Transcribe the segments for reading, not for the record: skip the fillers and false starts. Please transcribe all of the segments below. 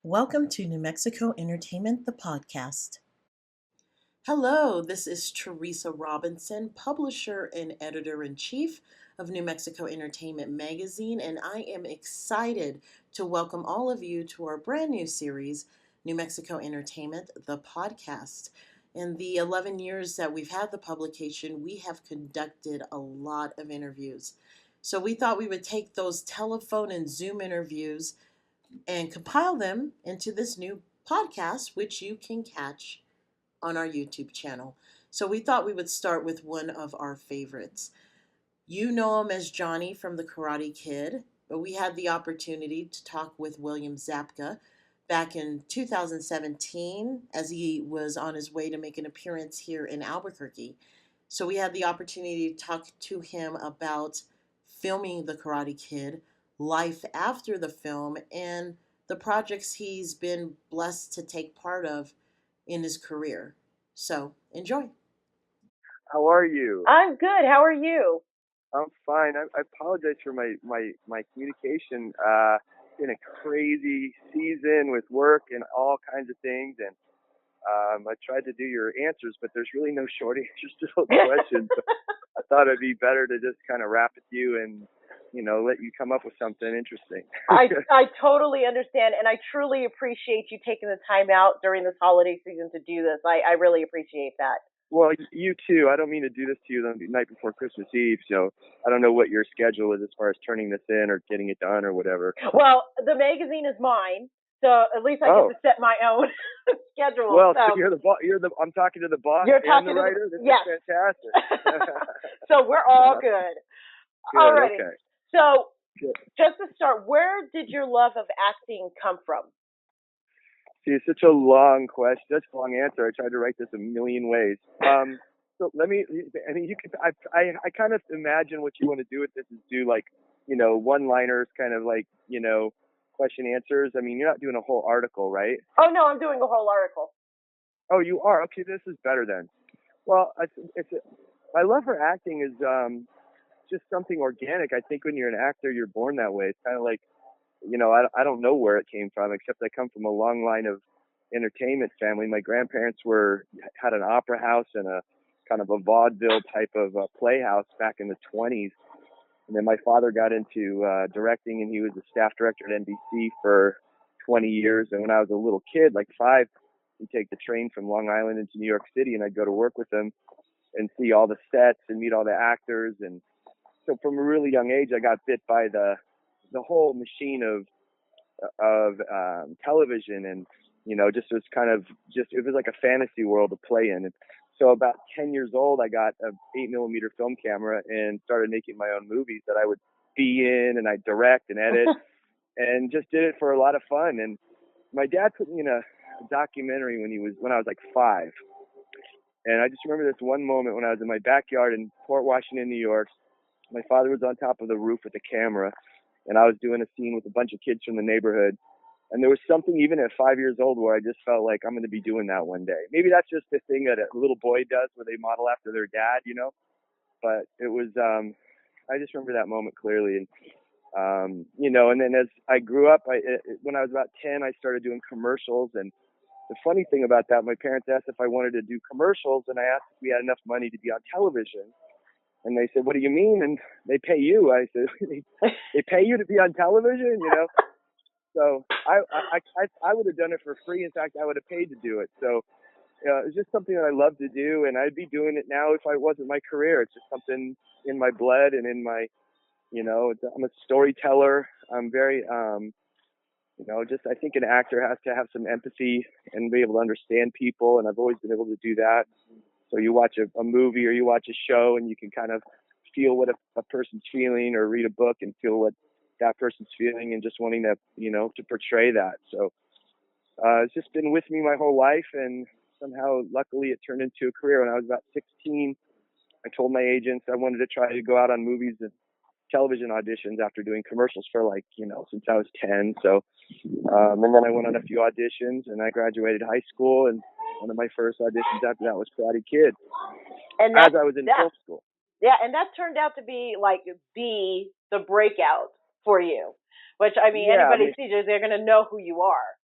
Welcome to New Mexico Entertainment, the podcast. Hello, this is Teresa Robinson, publisher and editor in chief of New Mexico Entertainment Magazine, and I am excited to welcome all of you to our brand new series, New Mexico Entertainment, the podcast. In the 11 years that we've had the publication, we have conducted a lot of interviews. So we thought we would take those telephone and Zoom interviews and compile them into this new podcast, which you can catch on our YouTube channel. So we thought we would start with one of our favorites. You know him as Johnny from The Karate Kid, but we had the opportunity to talk with William Zabka back in 2017 as he was on his way to make an appearance here in Albuquerque. So we had the opportunity to talk to him about filming The Karate Kid, life after the film, and the projects he's been blessed to take part of in his career. So enjoy. How are you? I'm good. How are you? I'm fine. I apologize for my communication. Been a crazy season with work and all kinds of things, and I tried to do your answers, but there's really no short answers to those questions. So I thought it'd be better to just kind of wrap with you and let you come up with something interesting. I totally understand, and I truly appreciate you taking the time out during this holiday season to do this. I really appreciate that. Well, you too. I don't mean to do this to you the night before Christmas Eve, so I don't know what your schedule is as far as turning this in or getting it done or whatever. Well, the magazine is mine, so at least I get to set my own schedule. Well, so you're the boss. I'm talking to the boss and the writer. This yes. is fantastic. So we're all good. All right. Okay. So just to start, where did your love of acting come from? See, it's such a long question, such a long answer. I tried to write this a million ways. So let me. I mean, you could. I kind of imagine what you want to do with this is do like, one-liners, kind of like, question answers. I mean, you're not doing a whole article, right? Oh no, I'm doing a whole article. Oh, you are? Okay, this is better then. Well, my love for acting is just something organic. I think when you're an actor, you're born that way. It's kind of like, I don't know where it came from, except I come from a long line of entertainment family. My grandparents had an opera house and a kind of a vaudeville type of playhouse back in the 20s. And then my father got into directing, and he was the staff director at NBC for 20 years. And when I was a little kid, like 5, he'd take the train from Long Island into New York City, and I'd go to work with him and see all the sets and meet all the actors. And so from a really young age, I got bit by the whole machine of television, and just was kind of it was like a fantasy world to play in. And so about 10 years old, I got a 8mm film camera and started making my own movies that I would be in, and I'd direct and edit, and just did it for a lot of fun. And my dad put me in a documentary when I was like 5. And I just remember this one moment when I was in my backyard in Port Washington, New York. My father was on top of the roof with the camera, and I was doing a scene with a bunch of kids from the neighborhood. And there was something even at 5 years old where I just felt like I'm going to be doing that one day. Maybe that's just the thing that a little boy does where they model after their dad, But it was, I just remember that moment clearly. And, and then as I grew up, when I was about 10, I started doing commercials. And the funny thing about that, my parents asked if I wanted to do commercials, and I asked if we had enough money to be on television. And they said, "What do you mean?" And they pay you. I said, "They pay you to be on television?" So I would have done it for free. In fact, I would have paid to do it. So it's just something that I love to do, and I'd be doing it now if I wasn't my career. It's just something in my blood and in my, I'm a storyteller. I'm very, I think an actor has to have some empathy and be able to understand people, and I've always been able to do that. So you watch a movie or you watch a show, and you can kind of feel what a person's feeling, or read a book and feel what that person's feeling, and just wanting to, to portray that. So it's just been with me my whole life, and somehow, luckily, it turned into a career. When I was about 16, I told my agents I wanted to try to go out on movies and television auditions after doing commercials for since I was 10. So, and then I went on a few auditions, and I graduated high school, and one of my first auditions after that was Karate Kid, and as I was in film school. Yeah, and that turned out to be like the breakout for you, which, I mean, anybody sees you, they're going to know who you are.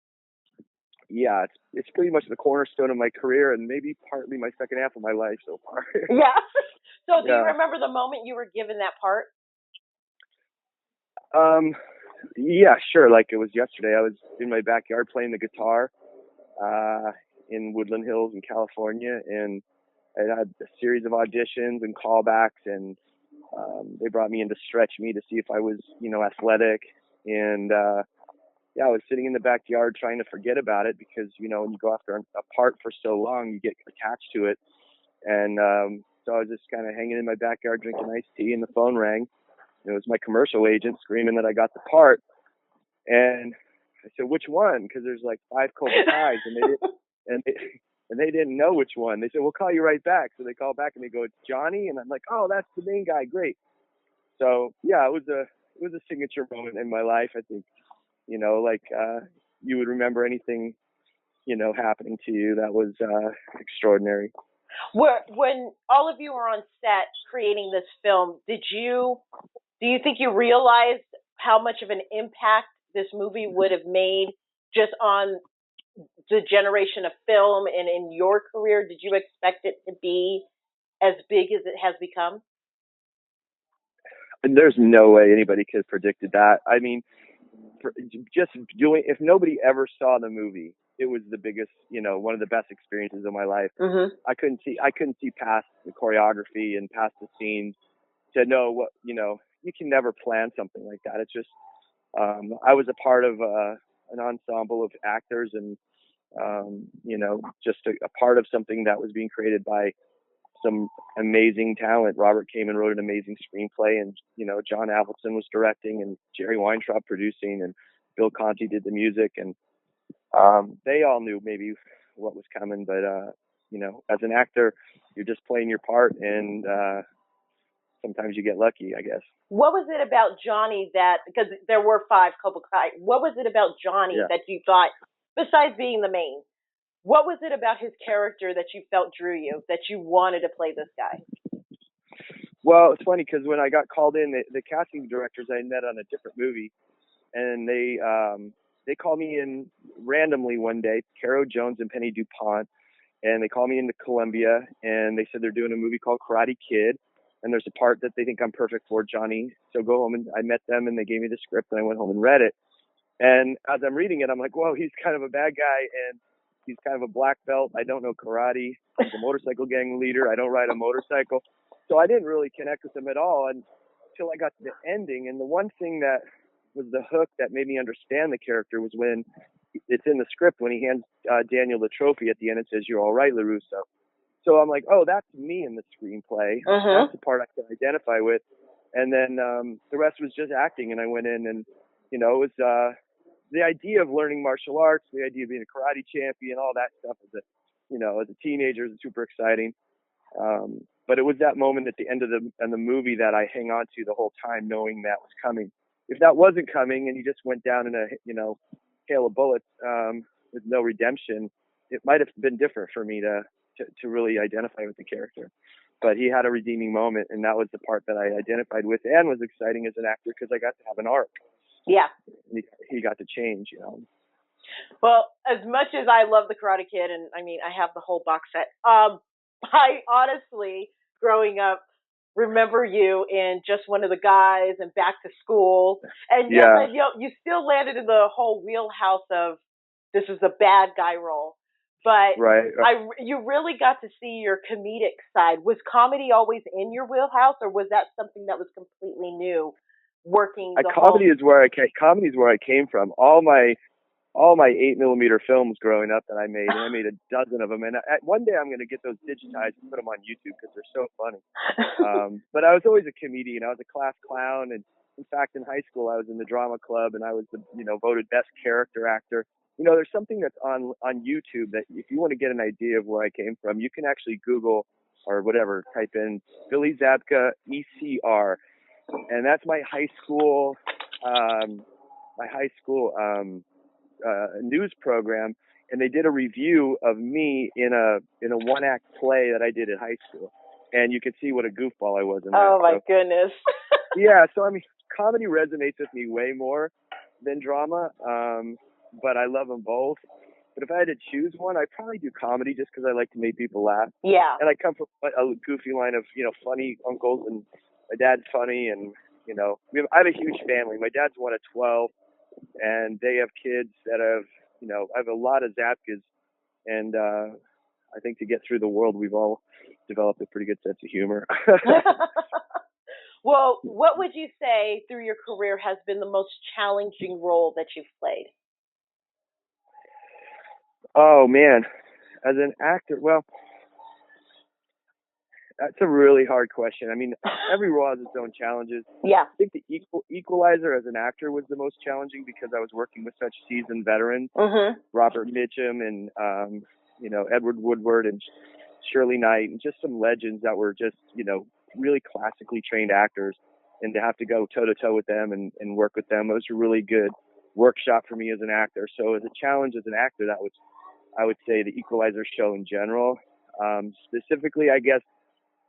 yeah, it's pretty much the cornerstone of my career and maybe partly my second half of my life so far. Yeah. So do you Yeah. remember the moment you were given that part? Yeah, sure. Like it was yesterday. I was in my backyard playing the guitar, uh, in Woodland Hills in California, and I had a series of auditions and callbacks, and they brought me in to stretch me to see if I was, athletic. And yeah, I was sitting in the backyard trying to forget about it because, when you go after a part for so long, you get attached to it. And so I was just kind of hanging in my backyard drinking iced tea, and the phone rang. It was my commercial agent screaming that I got the part. And I said, which one? Because there's like 5 Cobra Kais, and they didn't know which one. They said, we'll call you right back. So they call back and they go, it's Johnny. And I'm like, oh, that's the main guy. Great. So yeah, it was a signature moment in my life. I think, you would remember anything, happening to you that was extraordinary. When all of you were on set creating this film, do you think you realized how much of an impact this movie would have made just on the generation of film and in your career? Did you expect it to be as big as it has become? And there's no way anybody could have predicted that. I mean, if nobody ever saw the movie, it was the biggest, one of the best experiences of my life. Mm-hmm. I couldn't see past the choreography and past the scenes to know what, you can never plan something like that. It's just, I was a part of an ensemble of actors and, just a part of something that was being created by some amazing talent. Robert Kamen wrote an amazing screenplay, and John Avildsen was directing, and Jerry Weintraub producing, and Bill Conti did the music, and they all knew maybe what was coming. But as an actor, you're just playing your part, and sometimes you get lucky, I guess. What was it about Johnny because there were 5 Cobra Kai, what was it about Johnny that you thought, besides being the main, what was it about his character that you felt drew you, that you wanted to play this guy? Well, it's funny because when I got called in, the casting directors I met on a different movie, and they called me in randomly one day, Caro Jones and Penny DuPont, and they called me into Columbia, and they said they're doing a movie called Karate Kid, and there's a part that they think I'm perfect for, Johnny. So go home. And I met them, and they gave me the script, and I went home and read it. And as I'm reading it, I'm like, whoa, he's kind of a bad guy, and he's kind of a black belt. I don't know karate. He's a motorcycle gang leader. I don't ride a motorcycle. So I didn't really connect with him at all until I got to the ending. And the one thing that was the hook that made me understand the character was when it's in the script, when he hands Daniel the trophy at the end and says, "You're all right, LaRusso." So I'm like, oh, that's me in the screenplay. Uh-huh. That's the part I can identify with. And then the rest was just acting. And I went in and, it was the idea of learning martial arts, the idea of being a karate champion, all that stuff as a teenager is super exciting. But it was that moment at the end of the movie that I hang on to the whole time, knowing that was coming. If that wasn't coming and he just went down in a, hail of bullets with no redemption, it might have been different for me to really identify with the character. But he had a redeeming moment, and that was the part that I identified with and was exciting as an actor because I got to have an arc. Yeah. He got to change, Well, as much as I love the Karate Kid, and I mean, I have the whole box set, I honestly, growing up, remember you in Just One of the Guys and Back to School. And yet, you still landed in the whole wheelhouse of this is a bad guy role. But right. You really got to see your comedic side. Was comedy always in your wheelhouse, or was that something that was completely new? Comedy is where I came from. All my 8mm films growing up that I made, and I made a dozen of them. And one day I'm going to get those digitized and put them on YouTube because they're so funny. But I was always a comedian. I was a class clown, and in fact, in high school, I was in the drama club, and I was the voted best character actor. There's something that's on YouTube that if you want to get an idea of where I came from, you can actually Google or whatever, type in Billy Zabka ECR, and that's my high school news program, and they did a review of me in a one-act play that I did at high school, and you could see what a goofball I was in that. Oh my goodness. Yeah, so I mean, comedy resonates with me way more than drama, but I love them both. But if I had to choose one, I'd probably do comedy just because I like to make people laugh. Yeah. And I come from a goofy line of, funny uncles, and my dad's funny, and, I have a huge family. My dad's one of 12, and they have kids that have, I have a lot of Zapkas, and I think to get through the world, we've all developed a pretty good sense of humor. Well, what would you say through your career has been the most challenging role that you've played? Oh, man. As an actor, well, that's a really hard question. I mean, every role has its own challenges. Yeah. I think the Equalizer as an actor was the most challenging because I was working with such seasoned veterans, Robert Mitchum and, Edward Woodward and Shirley Knight, and just some legends that were just, really classically trained actors. And to have to go toe to toe with them and work with them, it was a really good workshop for me as an actor. So as a challenge as an actor, that was, I would say, the Equalizer show in general. Specifically, I guess,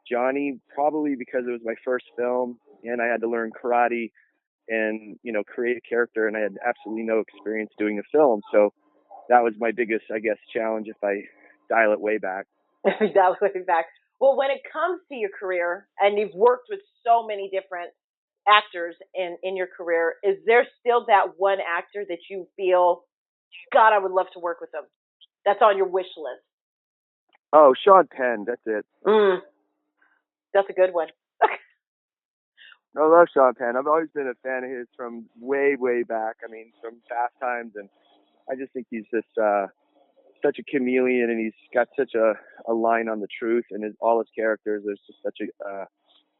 Johnny, probably because it was my first film and I had to learn karate and, create a character, and I had absolutely no experience doing a film. So that was my biggest, I guess, challenge if I dial it way back. Dial it way back. Well, when it comes to your career, and you've worked with so many different actors in your career, is there still that one actor that you feel, God, I would love to work with him? That's on your wish list. Oh, Sean Penn, that's it. That's a good one. I love Sean Penn. I've always been a fan of his from way, way back. I mean, from Fast Times, and I just think he's just such a chameleon, and he's got such a line on the truth, and all his characters. There's just such a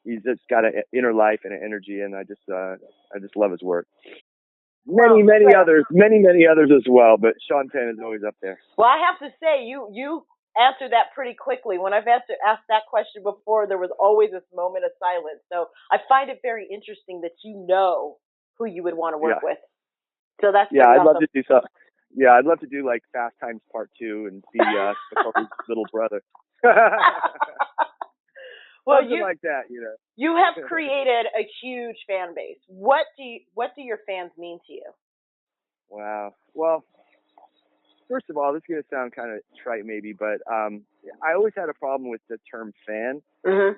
he's just got an inner life and an energy, and I just love his work. Many others as well, but Sean Penn is always up there. Well, I have to say, you answered that pretty quickly. When I've asked that question before, there was always this moment of silence. So I find it very interesting that you know who you would want to work with. So that's I'd awesome. love to do something. Yeah, I'd love to do like Fast Times Part 2 and be Spicoli's little brother. Well, something like that, You have created a huge fan base. What do your fans mean to you? Wow. Well, first of all, this is going to sound kind of trite maybe, but I always had a problem with the term fan,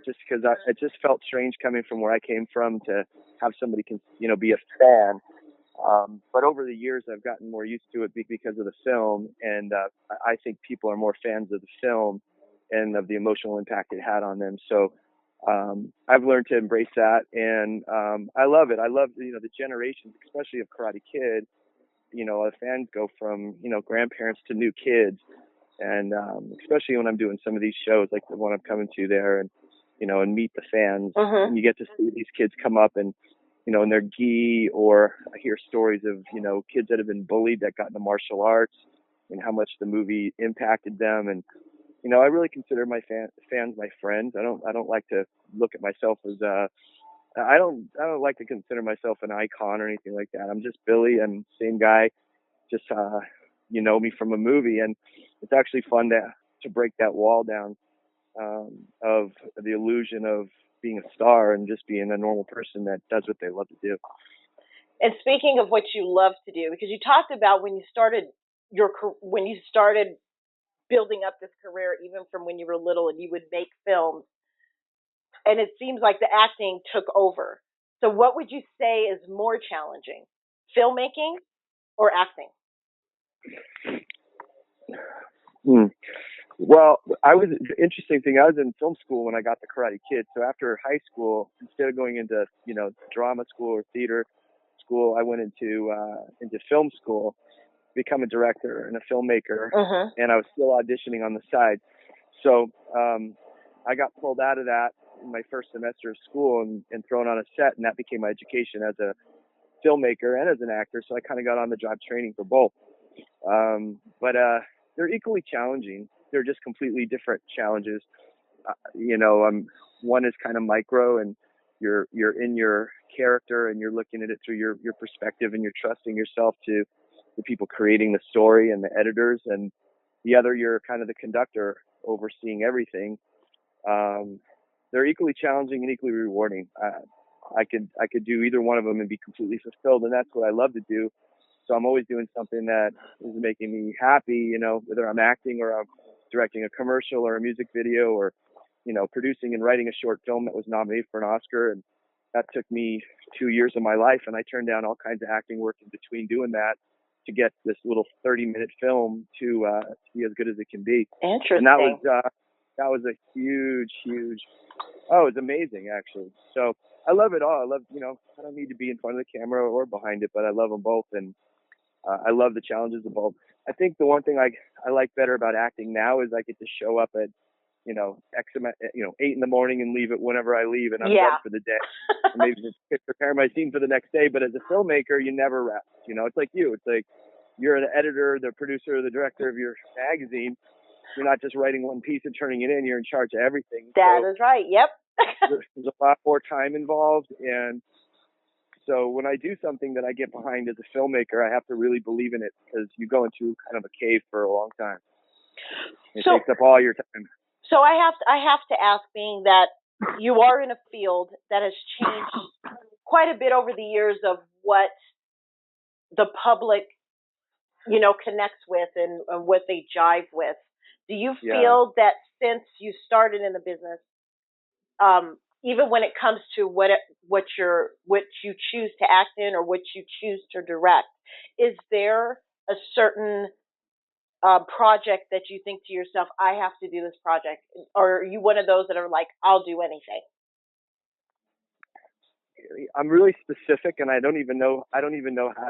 just because it just felt strange coming from where I came from to have somebody be a fan. But over the years, I've gotten more used to it because of the film, and I think people are more fans of the film and of the emotional impact it had on them. So I've learned to embrace that, and I love it. I love the generations, especially of Karate Kid. Fans go from grandparents to new kids, and especially when I'm doing some of these shows like the one I'm coming to there, and and meet the fans, and you get to see these kids come up and in their gi, or I hear stories of kids that have been bullied that got into martial arts and how much the movie impacted them. And I really consider my fans my friends. I don't like to look at myself as I don't like to consider myself an icon or anything like that. I'm just Billy, and same guy, just me from a movie, and it's actually fun to break that wall down of the illusion of being a star and just being a normal person that does what they love to do. And speaking of what you love to do, because you talked about when you started building up this career, even from when you were little, and you would make films, and it seems like the acting took over. So what would you say is more challenging, filmmaking or acting? Well, the interesting thing, I was in film school when I got the Karate Kid. So after high school, instead of going into, drama school or theater school, I went into film school, become a director and a filmmaker, and I was still auditioning on the side. So I got pulled out of that in my first semester of school and thrown on a set, and that became my education as a filmmaker and as an actor. So I kind of got on the job training for both. But they're equally challenging. They're just completely different challenges. One is kind of micro, and you're in your character and you're looking at it through your perspective, and you're trusting yourself to the people creating the story and the editors. And the other, you're kind of the conductor overseeing everything. They're equally challenging and equally rewarding. I could do either one of them and be completely fulfilled, and that's what I love to do. So I'm always doing something that is making me happy, you know, whether I'm acting or I'm directing a commercial or a music video or, you know, producing and writing a short film that was nominated for an Oscar. And that took me 2 years of my life. And I turned down all kinds of acting work in between doing that to get this little 30-minute film to be as good as it can be. Interesting. And that was a huge, oh, it was amazing, actually. So I love it all. I love, you know, I don't need to be in front of the camera or behind it, but I love them both. And I love the challenges of both. I think the one thing I like better about acting now is I get to show up at, you know, 8 in the morning and leave it whenever I leave, and I'm done for the day. And maybe just prepare my scene for the next day. But as a filmmaker, you never rest. You know, it's like you. It's like you're the editor, the producer, the director of your magazine. You're not just writing one piece and turning it in. You're in charge of everything. That is right. Yep. There's a lot more time involved, and so when I do something that I get behind as a filmmaker, I have to really believe in it, because you go into kind of a cave for a long time. It takes up all your time. So I have to ask, being that you are in a field that has changed quite a bit over the years of what the public, you know, connects with and what they jive with. Do you feel that since you started in the business, even when it comes to what you choose to act in or what you choose to direct, is there a certain project that you think to yourself, I have to do this project? Or are you one of those that are like, I'll do anything? I'm really specific, and I don't even know how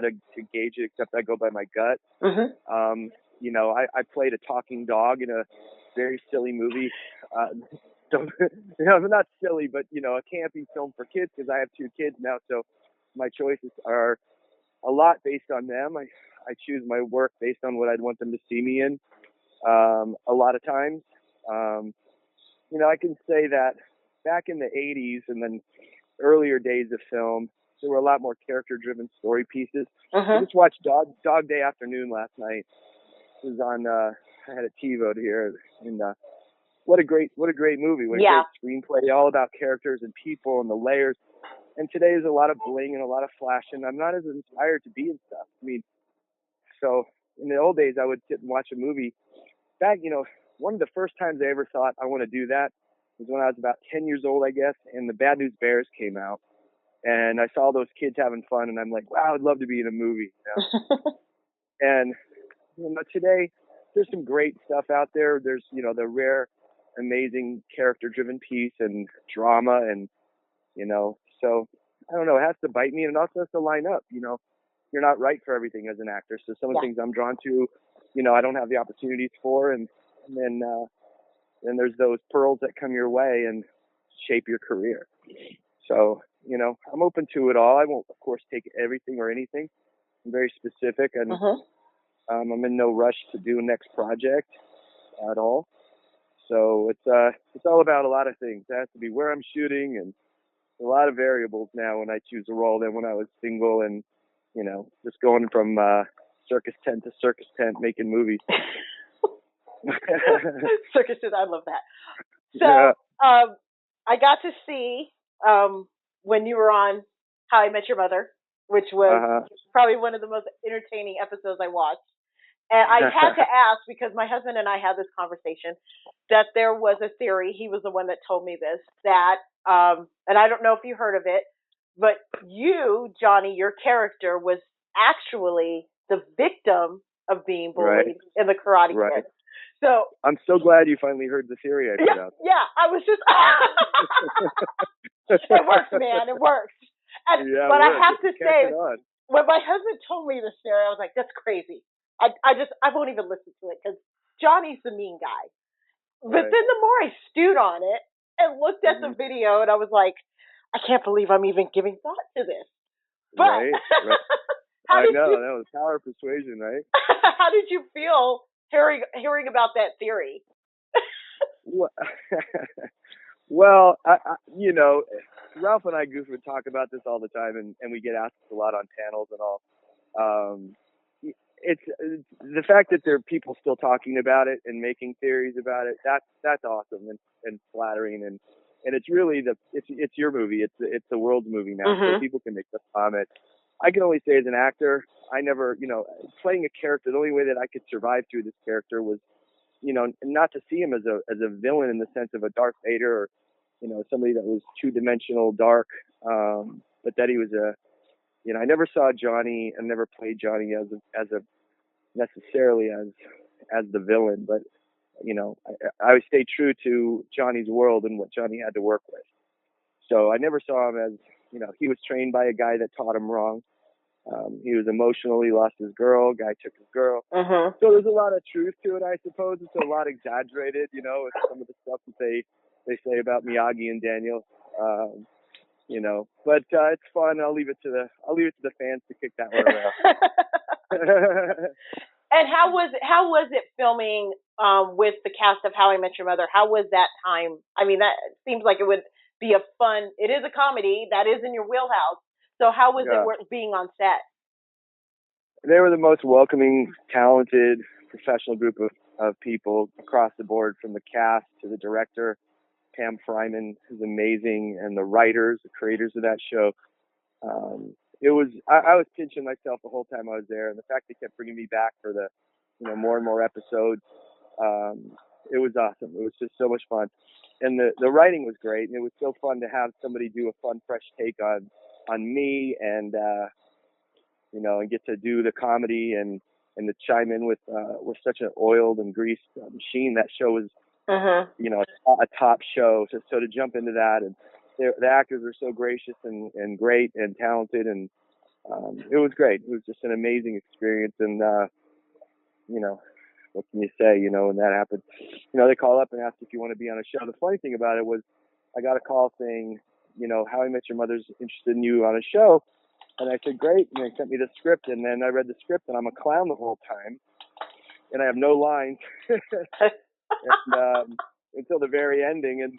to gauge it, except I go by my gut. Mm-hmm. You know, I played a talking dog in a very silly movie. So, you know, not silly, but, you know, a campy film for kids, because I have 2 kids now. So my choices are a lot based on them. I choose my work based on what I'd want them to see me in. A lot of times, you know, I can say that back in the 80s and then earlier days of film, there were a lot more character-driven story pieces. I just watched Dog Day Afternoon last night. It was on, I had a TiVo here, and what a great movie. What a great screenplay, all about characters and people and the layers. And today is a lot of bling and a lot of flash, and I'm not as inspired to be in stuff. I mean, so in the old days, I would sit and watch a movie. Back, you know, one of the first times I ever thought I want to do that was when I was about 10 years old, I guess, and the Bad News Bears came out. And I saw those kids having fun, and I'm like, wow, I'd love to be in a movie. You know? And, you know, today, there's some great stuff out there. There's, you know, the rare, amazing character-driven piece and drama, and, you know, so, I don't know, it has to bite me, and it also has to line up. You know, you're not right for everything as an actor. So some of the things I'm drawn to, you know, I don't have the opportunities for, and then there's those pearls that come your way and shape your career. So, you know, I'm open to it all. I won't, of course, take everything or anything. I'm very specific, and I'm in no rush to do a next project at all. So it's all about a lot of things. It has to be where I'm shooting, and a lot of variables now when I choose a role than when I was single and, you know, just going from circus tent to circus tent making movies. Circuses, I love that. So I got to see when you were on How I Met Your Mother, which was probably one of the most entertaining episodes I watched. And I had to ask, because my husband and I had this conversation, that there was a theory, he was the one that told me this, that, and I don't know if you heard of it, but you, Johnny, your character was actually the victim of being bullied in the Karate Kid. So I'm so glad you finally heard the theory I put out. Yeah, I was just, it works, man, it works. And, but I have to say, when my husband told me this theory, I was like, that's crazy. I won't even listen to it, because Johnny's the mean guy. But then the more I stewed on it and looked at the video, and I was like, I can't believe I'm even giving thought to this. But I know, that was power of persuasion, right? How did you feel hearing about that theory? Well, I, you know, Ralph and I goof and talk about this all the time, and we get asked a lot on panels and all. It's the fact that there are people still talking about it and making theories about it. That's awesome and flattering, and it's really it's your movie. It's the world's movie now, so people can make the comment. I can only say as an actor, I never, playing a character, the only way that I could survive through this character was, not to see him as a villain in the sense of a Darth Vader or, somebody that was two-dimensional dark, but that he was I never saw Johnny and never played Johnny as a necessarily as the villain, but I would stay true to Johnny's world and what Johnny had to work with. So I never saw him as, he was trained by a guy that taught him wrong. He was emotional. He lost his girl. Guy took his girl. Uh-huh. So there's a lot of truth to it, I suppose. It's a lot exaggerated, with some of the stuff that they say about Miyagi and Daniel. But it's fun. I'll leave it to the fans to kick that one around. And how was it filming with the cast of How I Met Your Mother? How was that time? I mean, that seems like it would be it is a comedy that is in your wheelhouse. So how was it being on set? They were the most welcoming, talented, professional group of people across the board, from the cast to the director, Pam Fryman, who's amazing, and the writers, the creators of that show. I was pinching myself the whole time I was there, and the fact they kept bringing me back for the, more and more episodes, it was awesome. It was just so much fun, and the writing was great, and it was so fun to have somebody do a fun, fresh take on me, and and get to do the comedy and to chime in with such an oiled and greased machine. That show was, a top show. So to jump into that, and the actors were so gracious and great and talented, and it was great. It was just an amazing experience. And what can you say? When that happened, they call up and ask if you want to be on a show. The funny thing about it was, I got a call saying, How I Met Your Mother's interested in you on a show. And I said, great. And they sent me the script, and then I read the script, and I'm a clown the whole time, and I have no lines and, until the very ending. And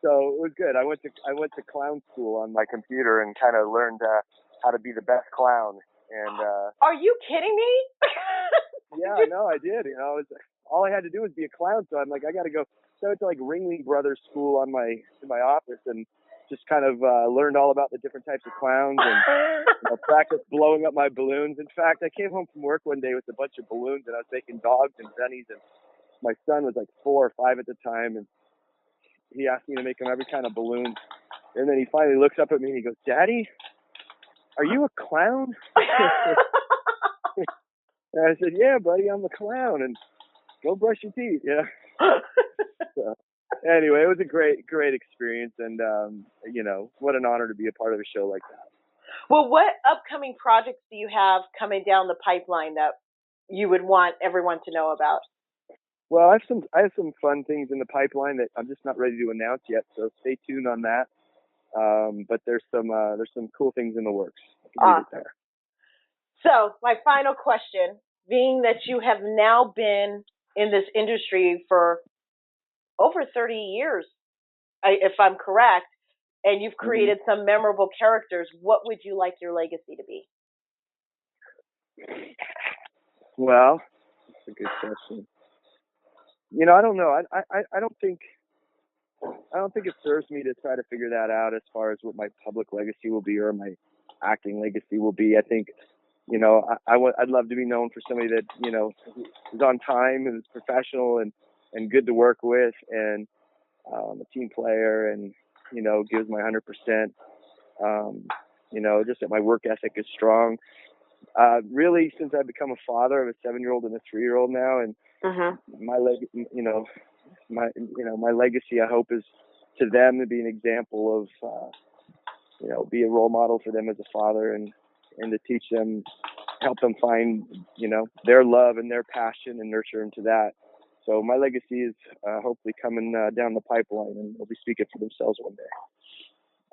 so it was good. I went to clown school on my computer and kind of learned how to be the best clown. And are you kidding me? Yeah, no, I did. All I had to do was be a clown. So I'm like, I got to go. So I went to like Ringling Brothers School in my office, and just kind of learned all about the different types of clowns, and practiced blowing up my balloons. In fact, I came home from work one day with a bunch of balloons, and I was making dogs and bunnies, and my son was like 4 or 5 at the time, and he asked me to make him every kind of balloon. And then he finally looks up at me and he goes, Daddy, are you a clown? And I said, yeah, buddy, I'm a clown, and go brush your teeth. Yeah. So, anyway, it was a great experience, and what an honor to be a part of a show like that. Well, what upcoming projects do you have coming down the pipeline that you would want everyone to know about? Well, I have some fun things in the pipeline that I'm just not ready to announce yet, so stay tuned on that. But there's some cool things in the works. I can leave it there. So my final question, being that you have now been in this industry for over 30 years, if I'm correct, and you've created some memorable characters, what would you like your legacy to be? Well, that's a good question. I don't know. I don't think it serves me to try to figure that out as far as what my public legacy will be or my acting legacy will be. I think, I'd love to be known for somebody that, is on time and is professional and good to work with, and a team player, and, gives my 100%. Just that my work ethic is strong. Really, since I've become a father of a 7-year-old and a 3-year-old now, and my legacy, I hope, is to them to be an example of, be a role model for them as a father, and to teach them, help them find, their love and their passion, and nurture them to that. So my legacy is hopefully coming down the pipeline, and they'll be speaking for themselves one day.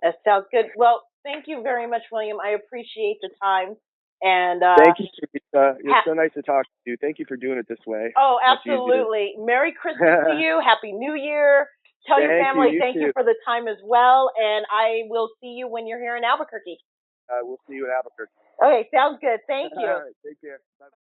That sounds good. Well, thank you very much, William. I appreciate the time. And thank you, Teresa. It's so nice to talk to you. Thank you for doing it this way. Oh, absolutely. Merry Christmas to you. Happy New Year. Tell your family thank you for the time as well. And I will see you when you're here in Albuquerque. We'll see you in Albuquerque. Okay, sounds good. Thank you. All right, take care. Bye.